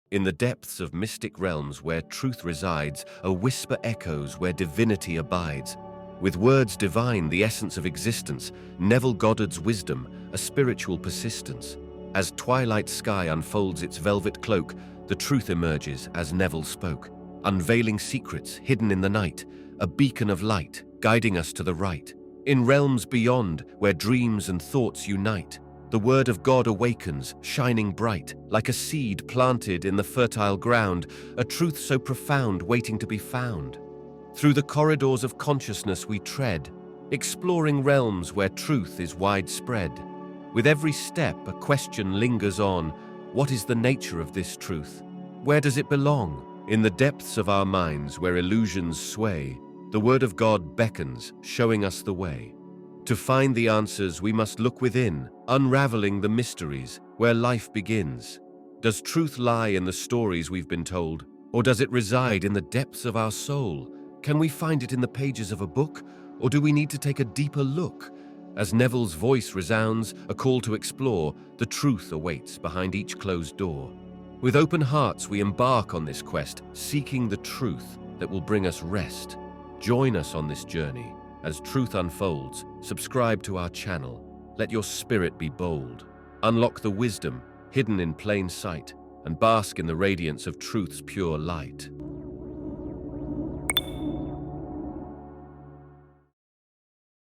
In the depths of mystic realms where truth resides, a whisper echoes where divinity abides. With words divine, the essence of existence, Neville Goddard's wisdom, a spiritual persistence. As twilight sky unfolds its velvet cloak, the truth emerges as Neville spoke, unveiling secrets hidden in the night, a beacon of light guiding us to the right. In realms beyond, where dreams and thoughts unite, the word of God awakens, shining bright, like a seed planted in the fertile ground, a truth so profound waiting to be found. Through the corridors of consciousness we tread, exploring realms where truth is widespread. With every step, a question lingers on: what is the nature of this truth? Where does it belong? In the depths of our minds where illusions sway, the word of God beckons, showing us the way. To find the answers, we must look within, unraveling the mysteries where life begins. Does truth lie in the stories we've been told, or does it reside in the depths of our soul? Can we find it in the pages of a book, or do we need to take a deeper look? As Neville's voice resounds, a call to explore, the truth awaits behind each closed door. With open hearts, we embark on this quest, seeking the truth that will bring us rest. Join us on this journey. As truth unfolds, subscribe to our channel. Let your spirit be bold. Unlock the wisdom hidden in plain sight and bask in the radiance of truth's pure light.